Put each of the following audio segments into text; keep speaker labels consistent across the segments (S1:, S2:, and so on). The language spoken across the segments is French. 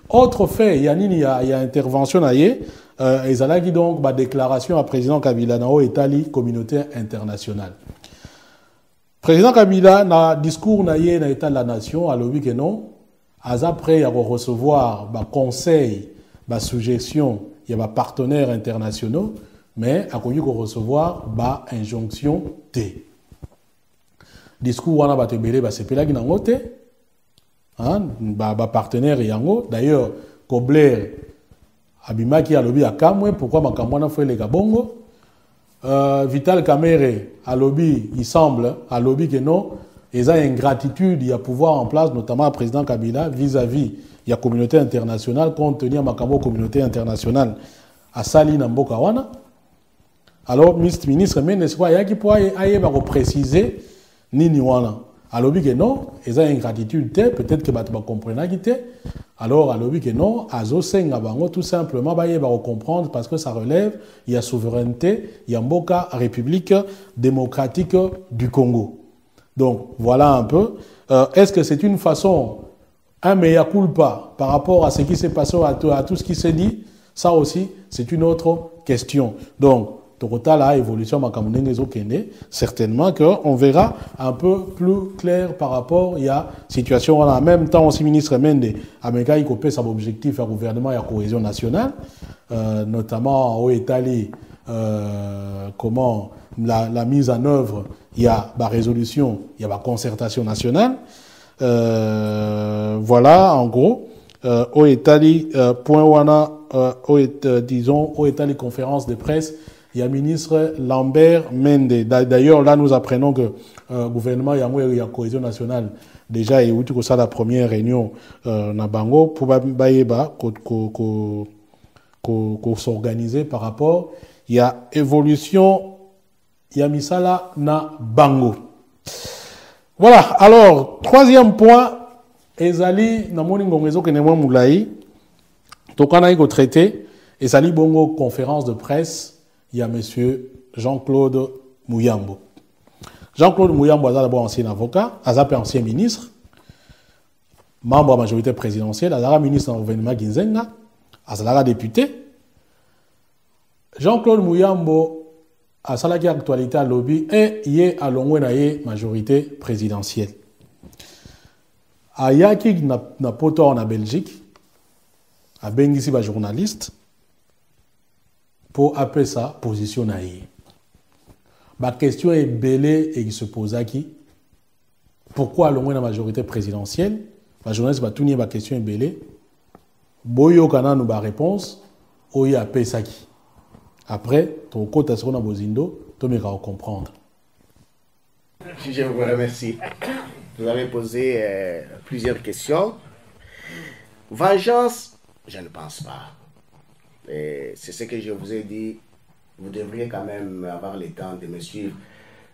S1: Autre fait, il y a intervention naïe, ils allaient donc la déclaration à président Kabila dans Italie communauté internationale. Président Kabila na discours naïe dans l'état de la nation à l'objet que non, après avoir recevoir ba conseil, ba suggestion, il y a partenaires internationaux, mais à connu qu'on recevoir ba injonction T. Discours wana ba tebele ba sepela ki nango te. Hein, ba partenaire yango. D'ailleurs, Kobler abimaki a lobby à Kamwe, pourquoi makamwana fait les gabongo. Vital Kamere à lobby, il semble à lobby que non, ils ont une gratitude, il y a pouvoir en place, notamment le président Kabila vis-à-vis il y a communauté internationale, compte tenu makambo communauté internationale à Sali Namboka wana. Alors, ministre, mais n'est-ce pas, il y a qui pourrait préciser Nini wana. Alors, que non, ils ont une gratitude, peut-être que tu vas comprendre qui alors, alors que non, Azo Senga Bango, tout simplement, bah, il va comprendre parce que ça relève, il y a souveraineté, il y a Mboka, République démocratique du Congo. Donc, voilà un peu. Est-ce que c'est une façon, un mea culpa par rapport à ce qui s'est passé, à tout ce qui s'est dit? Ça aussi, c'est une autre question. Donc, total à évolution certainement qu'on verra un peu plus clair par rapport à la situation. En même temps, aussi ministre Mende Américain il copie son objectif à gouvernement et à cohésion nationale, notamment au Italie, comment la mise en œuvre, il y a la résolution, il y a la concertation nationale. Voilà, en gros, au Italie, point wana, disons, au Italie conférence de presse. Il y a le ministre Lambert Mende. D'ailleurs, là, nous apprenons que le gouvernement, il y a cohésion nationale. Déjà, il y a eu la première réunion na Bango pour s'organiser par rapport. Il y a évolution, il y a misala na Bango. Voilà. Alors, troisième point, Ezali, na moni ngongezo kenemwa moulaï, tokana iko traité, Ezali bongo conférence de presse. Il y a M. Jean-Claude Mouyambo. Jean-Claude Mouyambo est d'abord ancien avocat, est ancien ministre, membre de la majorité présidentielle, est ministre dans le gouvernement Ginzenga, est député. Jean-Claude Mouyambo a salaki actualité à lobby et il est à l'ongwe majorité présidentielle. Ayaki na poto en Belgique, a bengisi ba journaliste. Pour appeler ça position naïe. Ma question est belée et il se pose à qui? Pourquoi le moins la majorité présidentielle? La journaliste va tourner ma question est belée. Boyo kana nous ba réponse. Oye appelle ça qui? Après, ton côté sur na bozindo, tu me comprendre.
S2: Je vous remercie. Vous avez posé plusieurs questions. Vengeance, je ne pense pas. C'est ce que je vous ai dit, vous devriez quand même avoir le temps de me suivre.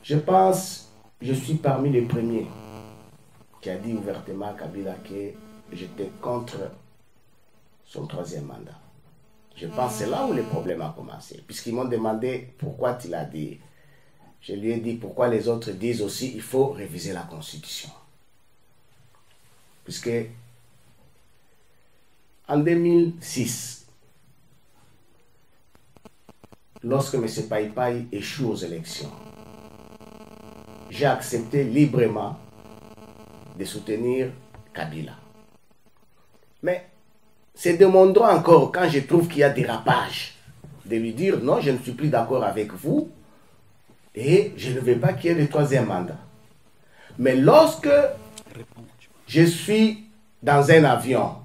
S2: Je pense, je suis parmi les premiers qui a dit ouvertement à Kabila que j'étais contre son troisième mandat. Je pense que c'est là où le problème a commencé. Puisqu'ils m'ont demandé pourquoi tu l'as dit. Je lui ai dit pourquoi les autres disent aussi qu'il faut réviser la Constitution. Puisque en 2006, lorsque M. Païpaï échoue aux élections, j'ai accepté librement de soutenir Kabila. Mais c'est de mon droit encore, quand je trouve qu'il y a dérapage, de lui dire non, je ne suis plus d'accord avec vous et je ne veux pas qu'il y ait le troisième mandat. Mais lorsque je suis dans un avion,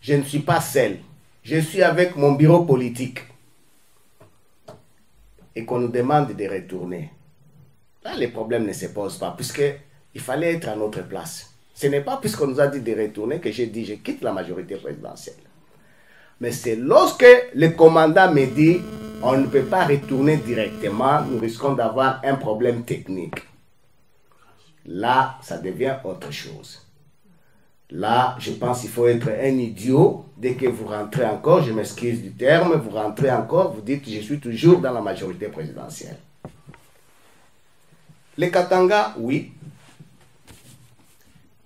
S2: je ne suis pas seul, je suis avec mon bureau politique, et qu'on nous demande de retourner, là, les problèmes ne se posent pas, puisqu'il fallait être à notre place. Ce n'est pas puisqu'on nous a dit de retourner que j'ai dit je quitte la majorité présidentielle. Mais c'est lorsque le commandant me dit on ne peut pas retourner directement, nous risquons d'avoir un problème technique. Là, ça devient autre chose. Là, je pense qu'il faut être un idiot. Dès que vous rentrez encore, je m'excuse du terme, vous rentrez encore, vous dites que je suis toujours dans la majorité présidentielle. Les Katanga, oui.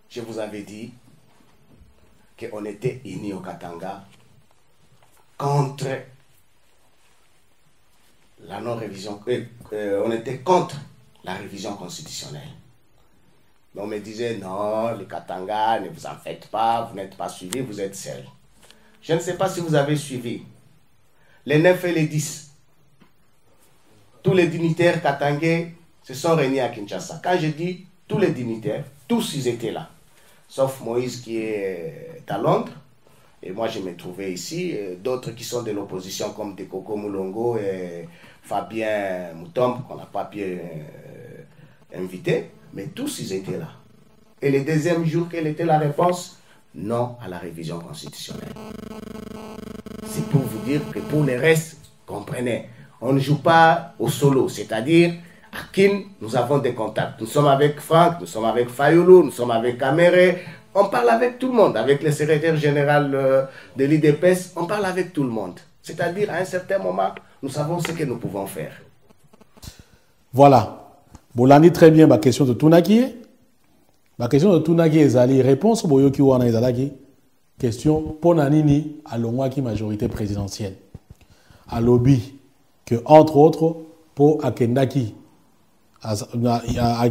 S2: Je vous avais dit qu'on était unis au Katanga contre la non-révision, on était contre la révision constitutionnelle. Mais on me disait, non, les Katanga, ne vous en faites pas, vous n'êtes pas suivis, vous êtes seuls. Je ne sais pas si vous avez suivi. Les 9 et les 10, tous les dignitaires katangais se sont réunis à Kinshasa. Quand je dis tous les dignitaires, tous ils étaient là. Sauf Moïse qui est à Londres. Et moi je me trouvais ici. D'autres qui sont de l'opposition comme Dekoko Moulongo et Fabien Moutombe, qu'on n'a pas pu inviter. Mais tous ils étaient là. Et le deuxième jour, quelle était la réponse? Non à la révision constitutionnelle. C'est pour vous dire que pour le reste, comprenez, on ne joue pas au solo, c'est-à-dire à Kin, nous avons des contacts. Nous sommes avec Franck, nous sommes avec Fayoulou, nous sommes avec Kamere, on parle avec tout le monde, avec le secrétaire général de l'IDPS, on parle avec tout le monde. C'est-à-dire à un certain moment, nous savons ce que nous pouvons faire.
S1: Voilà. Bolandi très bien ma question de Tunaki. Ma question de Tunaki est allée réponse boyoki wana ezalaki. Question pour Nanini à l'ongwaki majorité présidentielle. À lobby que entre autres pour Akendaki à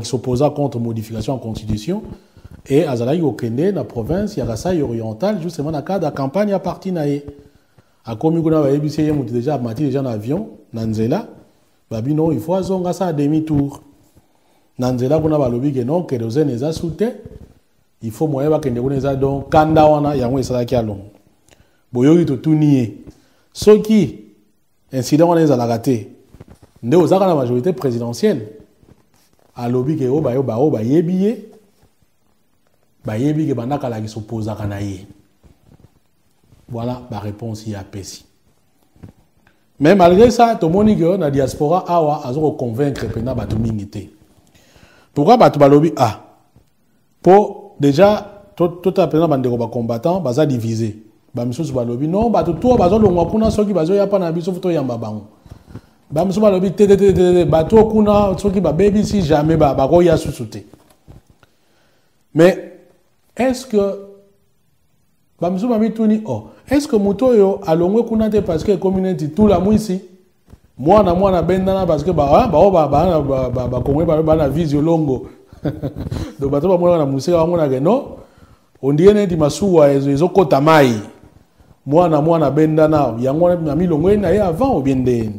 S1: s'opposer contre modification en constitution et Azalaki Okende na province Yakasai orientale justement dans cadre de campagne à partir naé. À Komikuna va ébisser muti déjà mati déjà en avion nanzela babi non il faut azonga ça à demi-tour. Nanzela kuna ba lobby que non que rozene za soute il faut moyen bakende kuna za donc kanda wana yango esalaki alongo. Boyoki to tunié. Soki incident wana ezalaka te nde ozaka na majorité présidentielle à lobby que o ba yebi que bandaka la qui s'opposaka na ye. Voilà la réponse y a pesi. Mais malgré ça, tout le monde dit que la diaspora awa azo convaincre pena batu mingi te. Pourquoi batu balobi ah pour déjà tout à pena bandeko ba combattant baza divisé. Ba misusu balobi non batu to bazo longwa kuna soki bazo ya pa na biso futo yamba bango. Ba misusu balobi te batu kuna soki ba baby si jamais ba ko ya susute. Mais est-ce que est-ce que Mutoyo a l'ongwe kunate parce que communauté tout la mouissi moi na bendana parce que ba kongwe ba na visio longo donc bato ba mwana na musika wango na no on dit neti masuwa ezo kota mai moi na bendana yango na milongwe na ye avant ou bien de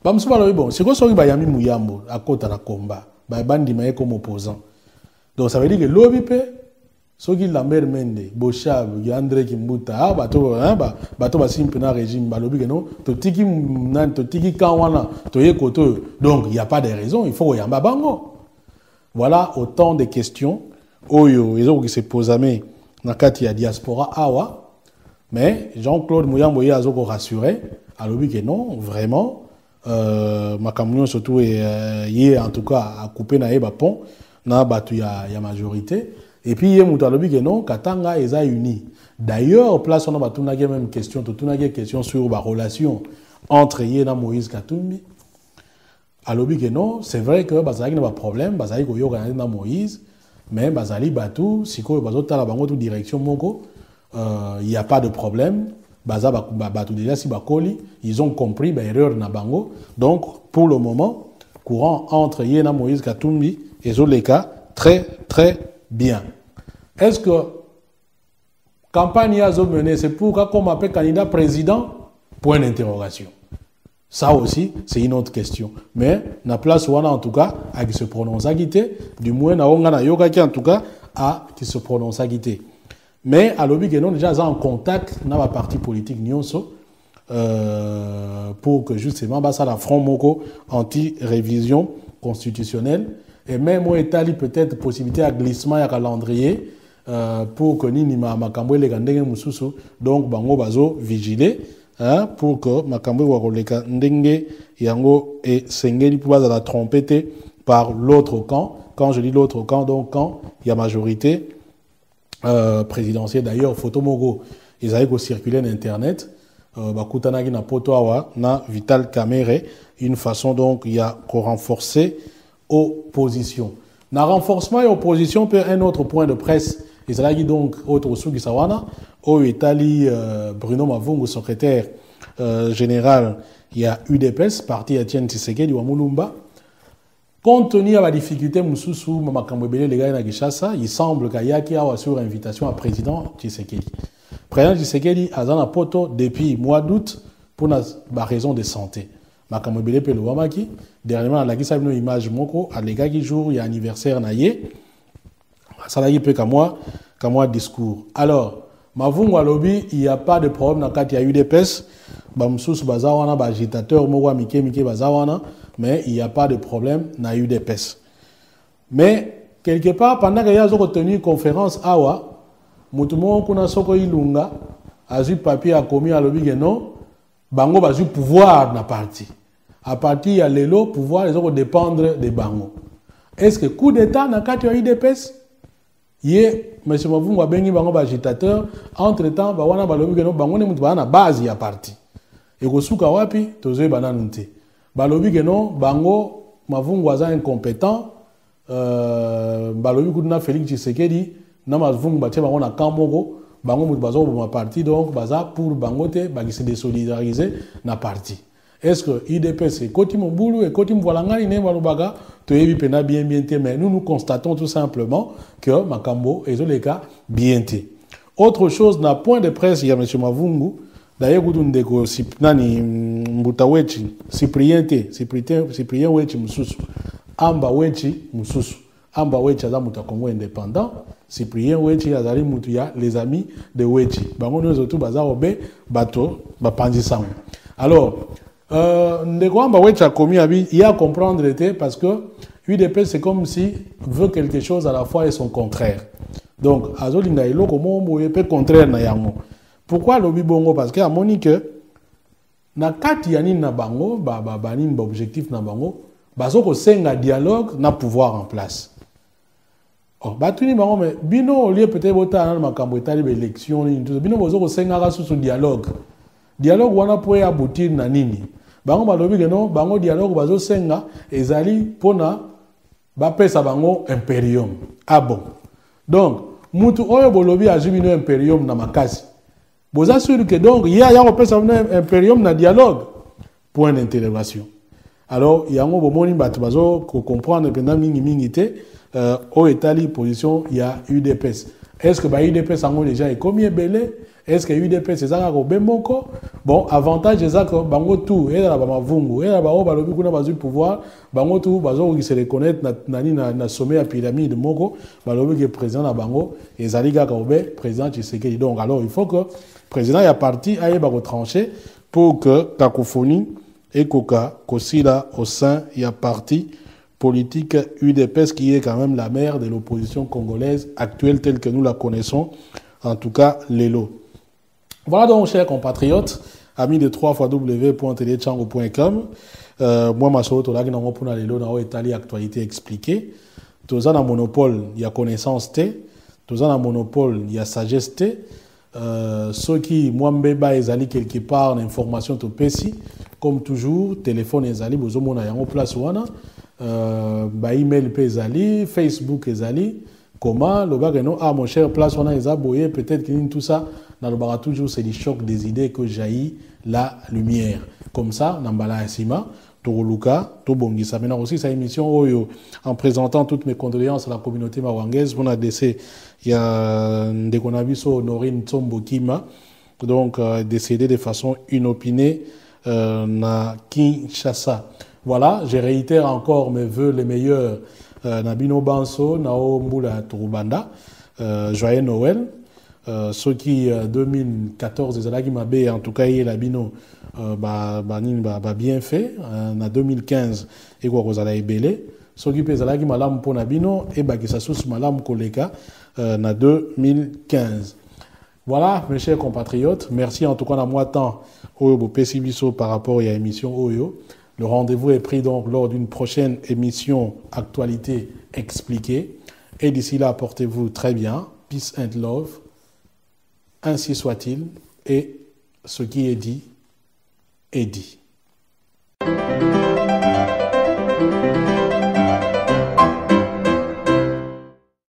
S1: ba musuba lo bon c'est quoi so ba yami muyambo akota na komba ba bandi maye comme opposant donc ça veut dire que lobi pe soki Lambert Mende, Bochab, André Kimbuta, bato ba simple na régime balobi que non, totiki kawana, toye koto. Donc il n'y a pas de raison, il faut yamba bango. Voilà autant de questions oyo ezo qui se posent na kati ya diaspora awa, mais Jean-Claude Mouyambo azo ko rassurer, alobi que non, vraiment makamnyo surtout yé en tout cas à couper na eba pont na batu ya majorité. Et puis, il y a que non, Katanga est uni. D'ailleurs, place on a même question, question sur la relation entre Yéna Moïse Katumbi. Alors, que non, c'est vrai que Bazali n'a pas de problème, Bazali ko yoka na Moïse, mais Bazali Batou, si ko Bazo tala bango tout direction moko, il y a pas de problème. Baza Batou déjà si Bakoli, ils ont compris l'erreur na bango. Donc, pour le moment, courant entre Yéna Moïse Katumbi et Zoleka, très bien. Est-ce que campagne a mené, c'est pour qu'on m'appelle candidat président? Point d'interrogation. Ça aussi, c'est une autre question. Mais la place où on a en tout cas à qui se prononce à quitter, du moins on a yoga qui en tout cas à qui se prononce à quitter. Mais à l'objet que nous déjà en contact dans la partie politique nyonso pour que justement ça la front moko anti-révision constitutionnelle. Et même au Italie, peut-être possibilité à glissement et à calendrier pour que ni makambo le ndenge mususu donc bango bazo vigiler pour que makambo wa leka ndenge yango et sengeli pour la trompeter par l'autre camp. Quand je dis l'autre camp, donc quand il y a majorité présidentielle. D'ailleurs, photo mogo ils avaient circulé sur internet bakutanaki na poto awa na Vital Kamerhe, une façon donc il y a qu'on renforcer opposition. Na renforcement et opposition peut un autre point de presse ezalaki donc autre osukisa wana oyo etali Bruno Mavungu, secrétaire général ya UDPS parti ya Etienne Tshisekedi wa Mulumba. Compte tenu de la difficulté mususu makambo ebele legale na Kinshasa, il semble qu'ayaki awa sur invitation à président Tshisekedi. Président Tshisekedi azana poto depuis mois d'août pour la raison de santé. Makambo ebele pe lobamaki dernièrement la kisa bino image moko alegaki jour ya anniversaire na ye. Salaki pe ka moi discours. Alors Mavungu alobi il y a pas de problème na kati ya UDPS. Ba mususu bazawana ba agitateur moko mike bazawana. Mais il n'y a pas de problème dans UDPS. Mais quelque part, pendant qu'il y a tenu conférence awa, mutumo kuna soko ilunga, azu papier a commis à l'objet non, bango bazu pouvoir na parti. À partir ya lelo pouvoir les autres dépendre de bango. Est-ce que coup d'état na kati ya UDPS? Yé, monsieur Mavungu a bengi bango ba agitateur, entre-temps ba wana ba lobi non bango ne mutu ba na base ya parti. Et ko suka wapi tozoe bananunte. Balobi que non, bango Mavungu aza incompétent, balobi kuduna Félix Tshisekedi, na Mavungu batie bango na kamoko, bango mutu bazo ma parti donc baza pour bango te bagi se désolidariser na parti. Est-ce que IDPS est koti mbulu et koti mvolangani ne balobaga toyebi pena bien te, mais nous constatons tout simplement que makambo ezoleka bien te. Autre chose, na point de presse il y a monsieur Mavungu. D'ailleurs, ndeko nani mbuta wechi Cyprien wechi mususu amba wechi mususu amba wechi aza muta Congo indépendant Cyprien wechi azali mutu ya les amis de wechi bango nyozo tu baza obe bato bapanzi sango. Alors ndeko amba wechi a commis abi il y a à comprendre était parce que UDP c'est comme si veut quelque chose à la fois et son contraire. Donc azolinga eloko mombo yepe contraire na yango. Pourquoi lobby bongo? Parce que à Monique, na kati ya nini na bango, nini ba objectif na bango, bazoko senga dialogue na pouvoir en place. Oh, batuni bango mais bino au lieu peut-être bota na makambo etali ba élection ni tout bino bazoko senga ka sur dialogue. Dialogue wana po aboutir na nini? Bango ba lobby que non, bango dialogue bazo senga ezali pona ba pesa bango imperium. Ah bon. Donc, mutu oyo bolobi azubino imperium na makasi. Vous assurez que donc, il y a un impérium dans dialogue. Point d'interrogation. Alors, il y a un moment où on comprend que pendant au Italie, position, il y a UDPS. Est-ce que UDPS a déjà combien belé? Est-ce que UDPS est un bemoko? Bon, avantage c'est que bango tout, et là Mavungu, et là balobi kuna bazu pouvoir, bango tout, bazo qui se reconnaître na sommet à pyramide moko, balobi que président na bango, et zaliga kaobe président Tshisekedi. Donc alors il faut que le président y a parti aille ba retrancher pour que cacophonie et coca kosila au sein il y a parti politique UDPS qui est quand même la mère de l'opposition congolaise actuelle telle que nous la connaissons, en tout cas l'élo. Voilà donc, chers compatriotes, amis de 3w.telechango.com. Moi, ma soeur, là, nous pour l'élo dans l'Italie actualité expliquée. Tous en monopole, il y a connaissance T. Tous en monopole, il y a sagesse T. Ceux qui, moi, mbeba, ils allaient quelque part l'information to PESI. Comme toujours, téléphone, ils allaient, vous avez en place ou email, ils allaient, Facebook, ils allaient. Comment le gars non ah mon cher place on a les aboyés peut-être que tout ça dans le bar toujours c'est le choc des idées que jaillit la lumière comme ça nambala sima to luka to bongisa maintenant aussi sa émission oyo en présentant toutes mes condoléances à la communauté mawangaise on a décédé il y a des qu'on a vu sur Honorine Tsombo Kima donc décédé de façon inopinée na Kinshasa. Voilà, je réitère encore mes vœux les meilleurs Nabino Banso, Nao Mbula Turubanda, joyeux Noël. Ceux qui 2014 les alagi mabé en tout cas il a bino bien fait. En 2015 et quoi vous allez belé. Ceux qui pèsent alagi malam pour Nabino et qui s'associe malam koleka en 2015. Voilà mes chers compatriotes, merci en tout cas à moi temps au Pessibiso par rapport à l'émission Oyo. Le rendez-vous est pris donc lors d'une prochaine émission Actualité expliquée. Et d'ici là, portez-vous très bien. Peace and love. Ainsi soit-il. Et ce qui est dit est dit.